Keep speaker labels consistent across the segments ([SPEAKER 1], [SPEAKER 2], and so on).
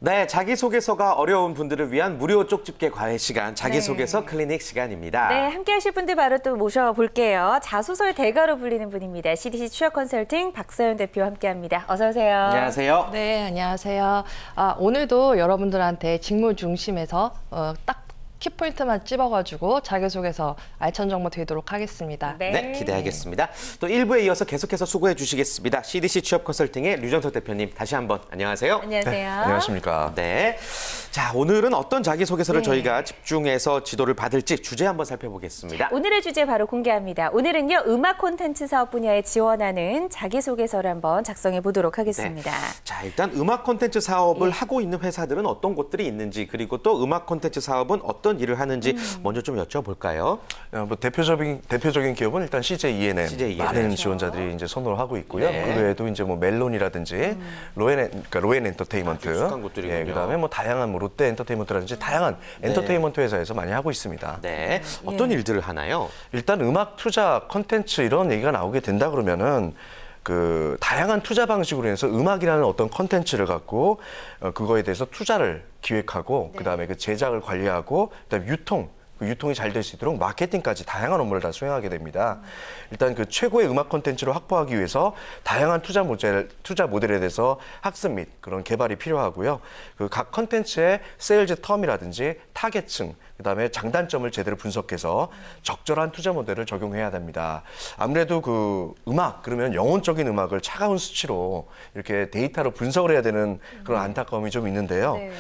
[SPEAKER 1] 네, 자기소개서가 어려운 분들을 위한 무료 쪽집게 과외 시간, 자기소개서 클리닉 시간입니다.
[SPEAKER 2] 네, 함께 하실 분들 바로 또 모셔볼게요. 자소서의 대가로 불리는 분입니다. CDC 취업 컨설팅 박서연 대표와 함께합니다. 어서 오세요.
[SPEAKER 1] 안녕하세요.
[SPEAKER 3] 네, 안녕하세요. 오늘도 여러분들한테 직무 중심에서 딱 키포인트만 찝어가지고 자기소개서 알찬 정보 드리도록 하겠습니다.
[SPEAKER 1] 네, 기대하겠습니다. 또 1부에 이어서 계속해서 수고해 주시겠습니다. CDC 취업 컨설팅의 류정석 대표님, 다시 한번 안녕하세요.
[SPEAKER 2] 안녕하세요.
[SPEAKER 4] 네, 안녕하십니까.
[SPEAKER 1] 네. 자, 오늘은 어떤 자기소개서를 저희가 집중해서 지도를 받을지 주제 한번 살펴보겠습니다.
[SPEAKER 2] 오늘의 주제 바로 공개합니다. 오늘은요, 음악 콘텐츠 사업 분야에 지원하는 자기소개서를 한번 작성해 보도록 하겠습니다.
[SPEAKER 1] 네. 자, 일단 음악 콘텐츠 사업을 하고 있는 회사들은 어떤 곳들이 있는지, 그리고 또 음악 콘텐츠 사업은 어떤 일을 하는지 먼저 좀 여쭤볼까요?
[SPEAKER 4] 뭐 대표적인 기업은 일단 CJ ENM. 많은
[SPEAKER 2] 그렇죠.
[SPEAKER 4] 지원자들이 이제 선호를 하고 있고요.
[SPEAKER 1] 네.
[SPEAKER 4] 그 외에도 이제 뭐 멜론이라든지 로엔 엔터테인먼트,
[SPEAKER 1] 익숙한 곳들이군요.
[SPEAKER 4] 그다음에 뭐 다양한 뭐 롯데 엔터테인먼트라든지 다양한 엔터테인먼트 회사에서 많이 하고 있습니다.
[SPEAKER 1] 네. 어떤 일들을 하나요?
[SPEAKER 4] 일단 음악 투자 콘텐츠 이런 얘기가 나오게 된다 그러면은 그 다양한 투자 방식으로 해서 음악이라는 어떤 콘텐츠를 갖고 그거에 대해서 투자를 기획하고 그다음에 그 제작을 관리하고 그다음에 유통이 잘 될 수 있도록 마케팅까지 다양한 업무를 다 수행하게 됩니다. 일단 그 최고의 음악 콘텐츠를 확보하기 위해서 다양한 투자 모델에 대해서 학습 및 그런 개발이 필요하고요. 그 각 콘텐츠의 세일즈 텀이라든지 타겟층, 그다음에 장단점을 제대로 분석해서 적절한 투자 모델을 적용해야 됩니다. 아무래도 그 음악 그러면 영혼적인 음악을 차가운 수치로 이렇게 데이터로 분석을 해야 되는 그런 안타까움이 좀 있는데요.
[SPEAKER 2] 네.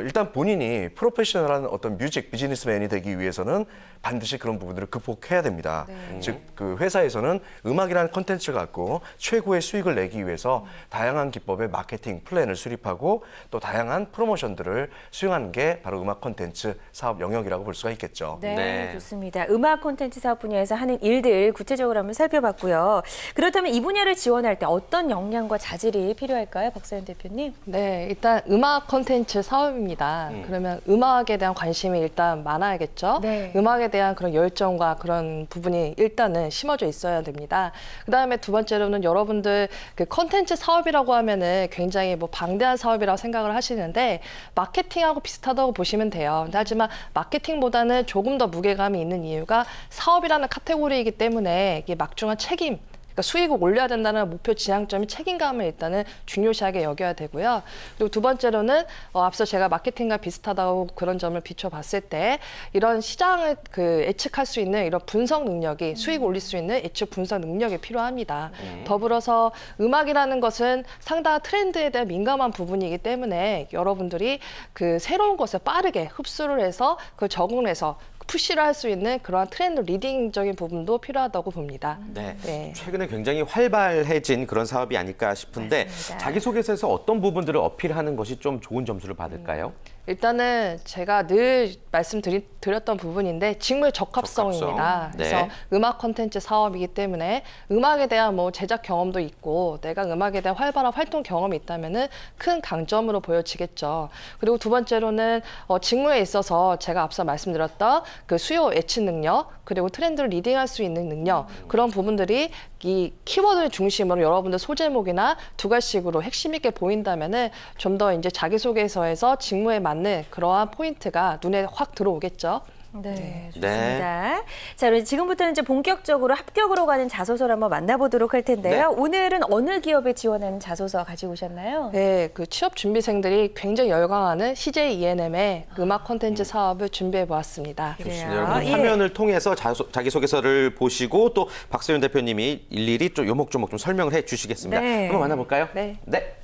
[SPEAKER 4] 일단 본인이 프로페셔널한 어떤 뮤직 비즈니스맨이 되기 위해서는 반드시 그런 부분들을 극복해야 됩니다. 즉, 그 회사에서는 음악이라는 콘텐츠를 갖고 최고의 수익을 내기 위해서 다양한 기법의 마케팅 플랜을 수립하고 또 다양한 프로모션들을 수행하는 게 바로 음악 콘텐츠 사업 영역이라고 볼 수가 있겠죠.
[SPEAKER 2] 네, 좋습니다. 음악 콘텐츠 사업 분야에서 하는 일들 구체적으로 한번 살펴봤고요. 그렇다면 이 분야를 지원할 때 어떤 역량과 자질이 필요할까요, 박서연 대표님?
[SPEAKER 3] 네, 일단 음악 콘텐츠 사업입니다. 그러면 음악에 대한 관심이 일단 많아야겠죠.
[SPEAKER 2] 네.
[SPEAKER 3] 음악에 대한 그런 열정과 그런 부분이 일단은 심어져 있어야 됩니다. 그다음에 두 번째로는 여러분들 그 콘텐츠 사업이라고 하면은 굉장히 뭐 방대한 사업이라고 생각을 하시는데 마케팅하고 비슷하다고 보시면 돼요. 근데 하지만 마케팅보다는 조금 더 무게감이 있는 이유가 사업이라는 카테고리이기 때문에 이게 막중한 책임, 그러니까 수익을 올려야 된다는 목표 지향점이 책임감을 일단은 중요시하게 여겨야 되고요. 그리고 두 번째로는 앞서 제가 마케팅과 비슷하다고 그런 점을 비춰봤을 때 이런 시장을 예측할 수 있는 이런 분석 능력이 수익 올릴 수 있는 예측 분석 능력이 필요합니다. 더불어서 음악이라는 것은 상당한 트렌드에 대한 민감한 부분이기 때문에 여러분들이 그 새로운 것을 빠르게 흡수를 해서 그걸 적응해서 푸시를 할 수 있는 그러한 트렌드 리딩적인 부분도 필요하다고 봅니다.
[SPEAKER 1] 네. 최근에 굉장히 활발해진 그런 사업이 아닐까 싶은데
[SPEAKER 2] 맞습니다.
[SPEAKER 1] 자기소개서에서 어떤 부분들을 어필하는 것이 좀 좋은 점수를 받을까요?
[SPEAKER 3] 일단은 제가 늘 말씀드렸던 부분인데 직무의 적합성입니다.
[SPEAKER 1] 적합성.
[SPEAKER 3] 그래서
[SPEAKER 1] 네.
[SPEAKER 3] 음악 콘텐츠 사업이기 때문에 음악에 대한 뭐 제작 경험도 있고 내가 음악에 대한 활발한 활동 경험이 있다면은 큰 강점으로 보여지겠죠. 그리고 두 번째로는 직무에 있어서 제가 앞서 말씀드렸던 그 수요 예측 능력 그리고 트렌드를 리딩할 수 있는 능력 그런 부분들이 이 키워드를 중심으로 여러분들 소제목이나 두 가지식으로 핵심 있게 보인다면은 좀 더 이제 자기소개서에서 직무에 맞는 그러한 포인트가 눈에 확 들어오겠죠.
[SPEAKER 2] 네, 좋습니다. 자, 그럼 지금부터는 이제 본격적으로 합격으로 가는 자소서를 한번 만나보도록 할 텐데요. 오늘은 어느 기업에 지원하는 자소서 가지고 오셨나요?
[SPEAKER 3] 네, 그 취업 준비생들이 굉장히 열광하는 CJ ENM의 음악 콘텐츠 사업을 준비해 보았습니다.
[SPEAKER 1] 좋습니다. 여러분 화면을 통해서 자기소개서를 보시고 또 박서연 대표님이 일일이 좀 요목조목 좀 설명을 해 주시겠습니다. 한번 만나볼까요?
[SPEAKER 3] 네.
[SPEAKER 1] 네.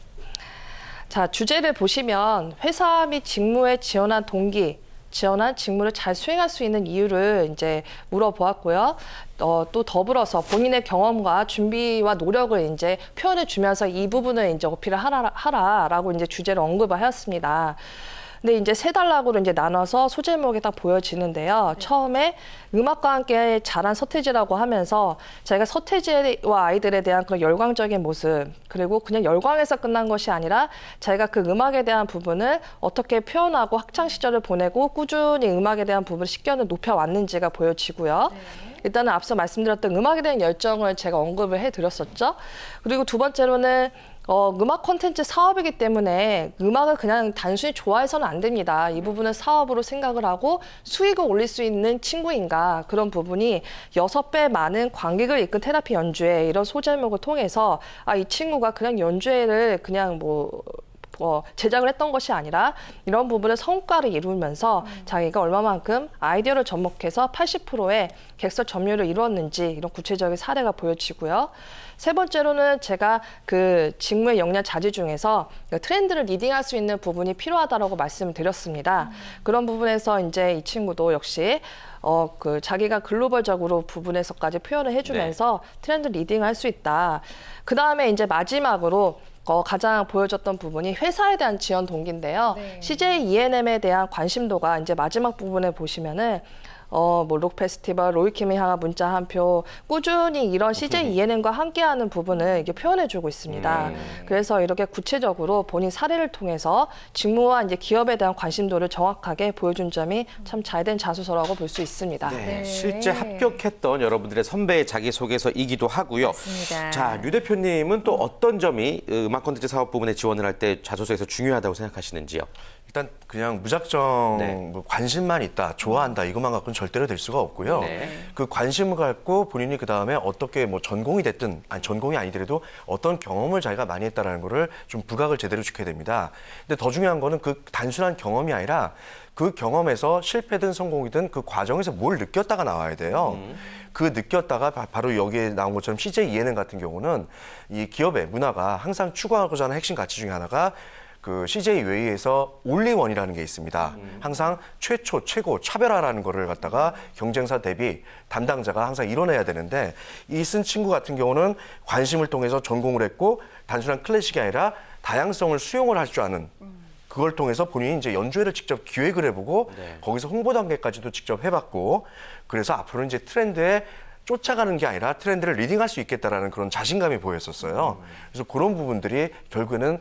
[SPEAKER 3] 자, 주제를 보시면 회사 및 직무에 지원한 동기, 지원한 직무를 잘 수행할 수 있는 이유를 이제 물어보았고요. 또 더불어서 본인의 경험과 준비와 노력을 이제 표현해 주면서 이 부분을 이제 어필을 하라라고 이제 주제를 언급을 하였습니다. 근데 이제 세 단락으로 이제 나눠서 소제목이 딱 보여지는데요. 처음에 음악과 함께 자란 서태지라고 하면서 자기가 서태지와 아이들에 대한 그런 열광적인 모습, 그리고 그냥 열광에서 끝난 것이 아니라 자기가 그 음악에 대한 부분을 어떻게 표현하고 학창 시절을 보내고 꾸준히 음악에 대한 부분을 식견을 높여왔는지가 보여지고요. 일단은 앞서 말씀드렸던 음악에 대한 열정을 제가 언급을 해드렸었죠. 그리고 두 번째로는 음악 콘텐츠 사업이기 때문에 음악을 그냥 단순히 좋아해서는 안 됩니다. 이 부분은 사업으로 생각을 하고 수익을 올릴 수 있는 친구인가, 그런 부분이 6배 많은 관객을 이끈 테라피 연주회 이런 소제목을 통해서 이 친구가 그냥 연주회를 그냥 제작을 했던 것이 아니라 이런 부분을 성과를 이루면서 자기가 얼마만큼 아이디어를 접목해서 80%의 객석 점유율을 이루었는지 이런 구체적인 사례가 보여지고요. 세 번째로는 제가 그 직무의 역량 자질 중에서 트렌드를 리딩할 수 있는 부분이 필요하다라고 말씀을 드렸습니다. 그런 부분에서 이제 이 친구도 역시 자기가 글로벌적으로 부분에서까지 표현을 해주면서 트렌드 리딩할 수 있다. 그 다음에 이제 마지막으로 가장 보여줬던 부분이 회사에 대한 지원 동기인데요. CJ ENM에 대한 관심도가 이제 마지막 부분에 보시면은 록 페스티벌, 로이킴을 향한 문자 한 표, 꾸준히 이런 CJ ENM과 함께하는 부분을 이게 표현해주고 있습니다. 그래서 이렇게 구체적으로 본인 사례를 통해서 직무와 이제 기업에 대한 관심도를 정확하게 보여준 점이 참 잘된 자소서라고 볼 수 있습니다.
[SPEAKER 1] 네, 실제 합격했던 여러분들의 선배의 자기소개서이기도 하고요.
[SPEAKER 2] 맞습니다.
[SPEAKER 1] 자, 류 대표님은 또 어떤 점이 음악 콘텐츠 사업 부분에 지원을 할 때 자소서에서 중요하다고 생각하시는지요?
[SPEAKER 4] 일단 그냥 무작정 관심만 있다, 좋아한다 이것만 갖고는 절대로 될 수가 없고요. 그 관심을 갖고 본인이 그 다음에 어떻게 전공이 됐든 전공이 아니더라도 어떤 경험을 자기가 많이 했다라는 거를 좀 부각을 제대로 시켜야 됩니다. 근데 더 중요한 거는 그 단순한 경험이 아니라 그 경험에서 실패든 성공이든 그 과정에서 뭘 느꼈다가 나와야 돼요. 그 느꼈다가 바로 여기에 나온 것처럼 CJ ENM 같은 경우는 이 기업의 문화가 항상 추구하고자 하는 핵심 가치 중에 하나가 그 CJ 웨이에서 올리원이라는 게 있습니다. 항상 최초, 최고, 차별화라는 거를 갖다가 경쟁사 대비 담당자가 항상 이뤄내야 되는데 이 쓴 친구 같은 경우는 관심을 통해서 전공을 했고 단순한 클래식이 아니라 다양성을 수용을 할 줄 아는 그걸 통해서 본인이 이제 연주회를 직접 기획을 해보고 거기서 홍보 단계까지도 직접 해봤고 그래서 앞으로 이제 트렌드에 쫓아가는 게 아니라 트렌드를 리딩할 수 있겠다라는 그런 자신감이 보였었어요. 그래서 그런 부분들이 결국에는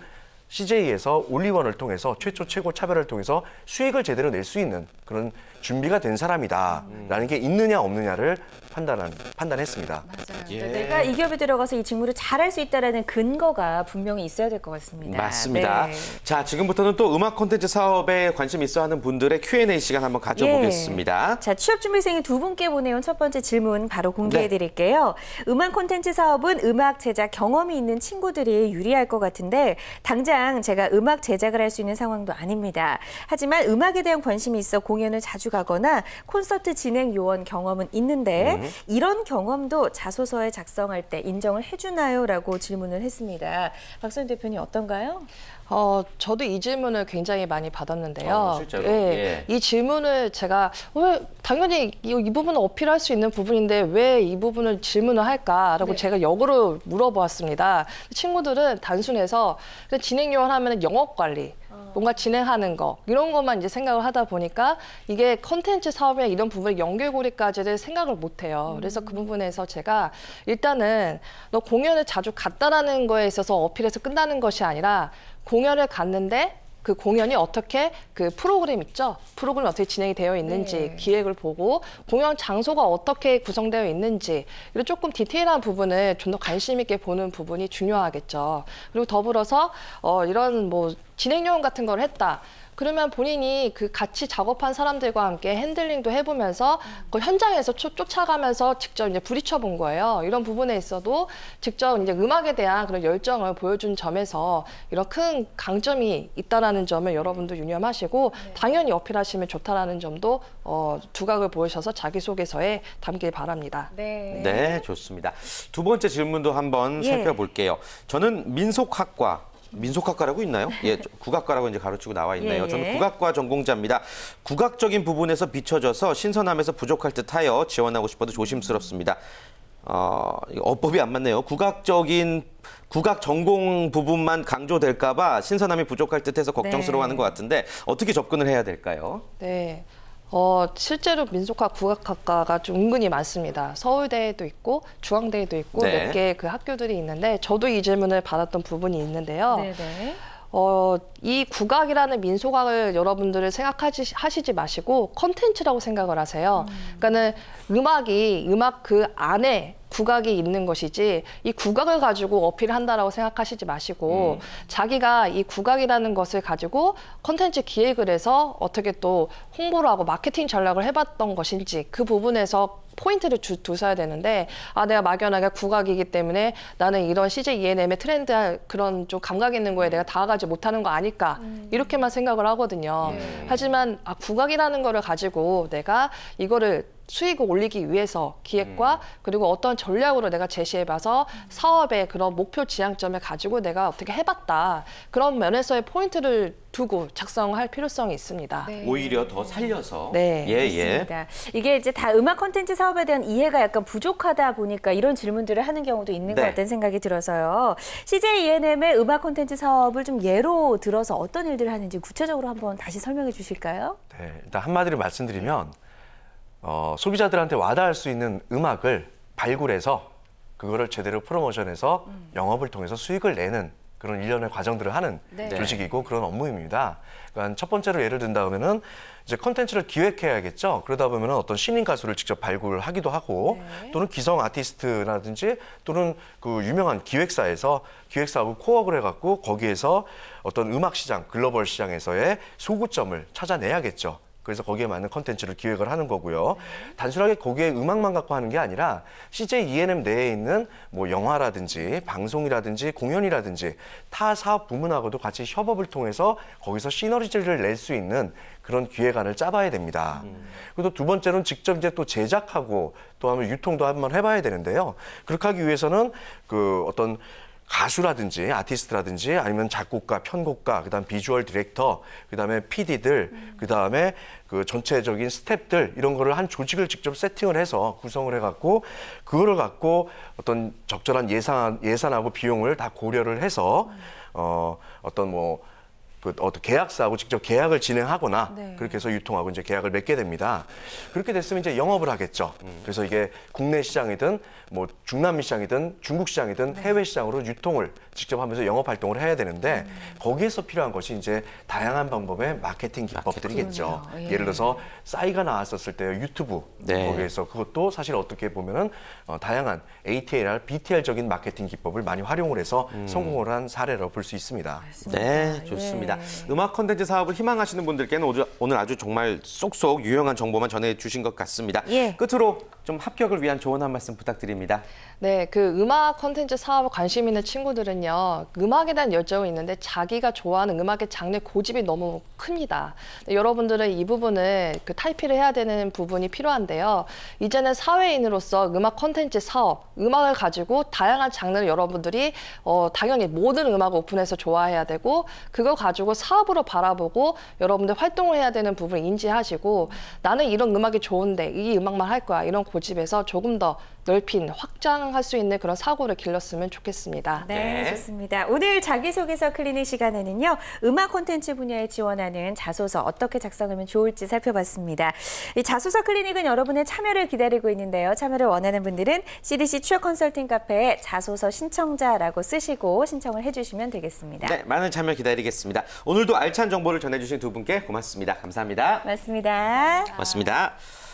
[SPEAKER 4] CJ에서 올리원을 통해서 최초 최고 차별을 통해서 수익을 제대로 낼 수 있는 그런 준비가 된 사람이다라는 게 있느냐 없느냐를 판단했습니다.
[SPEAKER 2] 맞아요. 내가 이 기업에 들어가서 이 직무를 잘할 수 있다는 근거가 분명히 있어야 될 것 같습니다.
[SPEAKER 1] 맞습니다.
[SPEAKER 2] 네.
[SPEAKER 1] 자, 지금부터는 또 음악 콘텐츠 사업에 관심 있어 하는 분들의 Q&A 시간 한번 가져보겠습니다.
[SPEAKER 2] 자, 취업준비생이 두 분께 보내온 첫 번째 질문 바로 공개해 드릴게요. 음악 콘텐츠 사업은 음악 제작 경험이 있는 친구들이 유리할 것 같은데 당장 제가 음악 제작을 할 수 있는 상황도 아닙니다. 하지만 음악에 대한 관심이 있어 공연을 자주 가거나 콘서트 진행 요원 경험은 있는데 이런 경험도 자소서에 작성할 때 인정을 해주나요? 라고 질문을 했습니다. 박선 대표님 어떤가요?
[SPEAKER 3] 저도 이 질문을 굉장히 많이 받았는데요.
[SPEAKER 1] 실제로?
[SPEAKER 3] 이 질문을 제가 왜 당연히 이 부분을 어필할 수 있는 부분인데 왜 이 부분을 질문을 할까라고 제가 역으로 물어보았습니다. 친구들은 단순해서 진행 요원 하면 영업 관리, 뭔가 진행하는 거 이런 것만 이제 생각을 하다 보니까 이게 컨텐츠 사업이나 이런 부분의 연결고리까지를 생각을 못 해요. 그래서 그 부분에서 제가 일단은 너 공연을 자주 갔다라는 거에 있어서 어필해서 끝나는 것이 아니라 공연을 갔는데 그 공연이 어떻게 그 프로그램 있죠? 프로그램이 어떻게 진행이 되어 있는지 기획을 보고 공연 장소가 어떻게 구성되어 있는지 이런 조금 디테일한 부분을 좀 더 관심 있게 보는 부분이 중요하겠죠. 그리고 더불어서 이런 진행 요원 같은 걸 했다. 그러면 본인이 그 같이 작업한 사람들과 함께 핸들링도 해보면서 그 현장에서 쫓아가면서 직접 이제 부딪혀 본 거예요. 이런 부분에 있어도 직접 이제 음악에 대한 그런 열정을 보여준 점에서 이런 큰 강점이 있다라는 점을 여러분도 유념하시고 당연히 어필하시면 좋다라는 점도 두각을 보이셔서 자기소개서에 담길 바랍니다.
[SPEAKER 1] 네, 좋습니다. 두 번째 질문도 한번 살펴볼게요. 저는 민속학과라고 있나요? 국악과라고 이제 가르치고 나와 있네요. 저는 국악과 전공자입니다. 국악적인 부분에서 비춰져서 신선함에서 부족할 듯하여 지원하고 싶어도 조심스럽습니다. 어법이 안 맞네요. 국악 전공 부분만 강조될까 봐 신선함이 부족할 듯해서 걱정스러워하는 것 같은데 어떻게 접근을 해야 될까요?
[SPEAKER 3] 네. 실제로 민속학 국악학과가 좀 은근히 많습니다. 서울대에도 있고 중앙대에도 있고 몇 개 그 학교들이 있는데 저도 이 질문을 받았던 부분이 있는데요. 이 국악이라는 민속악을 여러분들을 생각하시지 마시고 컨텐츠라고 생각을 하세요. 그러니까는 음악 그 안에 국악이 있는 것이지 이 국악을 가지고 어필한다라고 생각하시지 마시고 자기가 이 국악이라는 것을 가지고 컨텐츠 기획을 해서 어떻게 또 홍보를 하고 마케팅 전략을 해봤던 것인지 그 부분에서 포인트를 두셔야 되는데 내가 막연하게 국악이기 때문에 나는 이런 CJ ENM의 트렌드 그런 좀 감각 있는 거에 내가 다가가지 못하는 거 아닐까 이렇게만 생각을 하거든요. 하지만 국악이라는 거를 가지고 내가 이거를 수익을 올리기 위해서 기획과 그리고 어떤 전략으로 내가 제시해봐서 사업의 그런 목표 지향점을 가지고 내가 어떻게 해봤다. 그런 면에서의 포인트를 두고 작성할 필요성이 있습니다.
[SPEAKER 1] 네. 오히려 더 살려서.
[SPEAKER 3] 네.
[SPEAKER 2] 그렇습니다. 이게 이제 다 음악 콘텐츠 사업에 대한 이해가 약간 부족하다 보니까 이런 질문들을 하는 경우도 있는 것 같다는 생각이 들어서요. CJ ENM의 음악 콘텐츠 사업을 좀 예로 들어서 어떤 일들을 하는지 구체적으로 한번 다시 설명해 주실까요?
[SPEAKER 4] 네, 일단 한마디로 말씀드리면 소비자들한테 와닿을 수 있는 음악을 발굴해서 그거를 제대로 프로모션해서 영업을 통해서 수익을 내는 그런 일련의 과정들을 하는 조직이고 그런 업무입니다. 그러니까 첫 번째로 예를 든다면은 이제 컨텐츠를 기획해야겠죠. 그러다 보면은 어떤 신인 가수를 직접 발굴하기도 하고 또는 기성 아티스트라든지 또는 그 유명한 기획사에서 기획사하고 코업을 해갖고 거기에서 어떤 음악 시장, 글로벌 시장에서의 소구점을 찾아내야겠죠. 그래서 거기에 맞는 컨텐츠를 기획을 하는 거고요. 단순하게 거기에 음악만 갖고 하는 게 아니라 CJ ENM 내에 있는 뭐 영화라든지 방송이라든지 공연이라든지 타 사업 부문하고도 같이 협업을 통해서 거기서 시너지를 낼 수 있는 그런 기획안을 짜봐야 됩니다. 그리고 두 번째로는 직접 이제 또 제작하고 또 하면 유통도 한번 해봐야 되는데요. 그렇게 하기 위해서는 그 어떤 가수라든지 아티스트라든지 아니면 작곡가, 편곡가, 그다음 비주얼 디렉터, 그다음에 PD들, 그다음에 그 전체적인 스태프들 이런 거를 한 조직을 직접 세팅을 해서 구성을 해갖고 그거를 갖고 어떤 적절한 예산하고 비용을 다 고려를 해서 어떤 뭐 어떤 계약사하고 직접 계약을 진행하거나 그렇게 해서 유통하고 이제 계약을 맺게 됩니다. 그렇게 됐으면 이제 영업을 하겠죠. 그래서 이게 국내 시장이든 뭐 중남미 시장이든 중국 시장이든 해외 시장으로 유통을 직접 하면서 영업 활동을 해야 되는데 거기에서 필요한 것이 이제 다양한 방법의 마케팅 기법들이겠죠. 예를 들어서 싸이가 나왔었을 때 유튜브 거기에서 그것도 사실 어떻게 보면은 다양한 ATLR, BTL적인 마케팅 기법을 많이 활용을 해서 성공을 한 사례로 볼 수 있습니다.
[SPEAKER 1] 네, 좋습니다. 음악 콘텐츠 사업을 희망하시는 분들께는 오늘 아주 정말 쏙쏙 유용한 정보만 전해주신 것 같습니다. 끝으로 좀 합격을 위한 조언 한 말씀 부탁드립니다.
[SPEAKER 3] 네, 그 음악 콘텐츠 사업에 관심 있는 친구들은요, 음악에 대한 열정은 있는데 자기가 좋아하는 음악의 장르 고집이 너무 큽니다. 여러분들은 이 부분을 그 탈피를 해야 되는 부분이 필요한데요. 이제는 사회인으로서 음악 콘텐츠 사업, 음악을 가지고 다양한 장르를 여러분들이 당연히 모든 음악을 오픈해서 좋아해야 되고 그걸 가지고 사업으로 바라보고 여러분들 활동을 해야 되는 부분을 인지하시고 나는 이런 음악이 좋은데 이 음악만 할 거야 이런 고집에서 조금 더 넓힌 확장할 수 있는 그런 사고를 길렀으면 좋겠습니다.
[SPEAKER 2] 네, 좋습니다. 오늘 자기소개서 클리닉 시간에는요. 음악 콘텐츠 분야에 지원하는 자소서 어떻게 작성하면 좋을지 살펴봤습니다. 이 자소서 클리닉은 여러분의 참여를 기다리고 있는데요. 참여를 원하는 분들은 CDC 취업 컨설팅 카페에 자소서 신청자라고 쓰시고 신청을 해주시면 되겠습니다.
[SPEAKER 1] 네, 많은 참여 기다리겠습니다. 오늘도 알찬 정보를 전해주신 두 분께 고맙습니다. 감사합니다.
[SPEAKER 2] 고맙습니다.
[SPEAKER 1] 고맙습니다.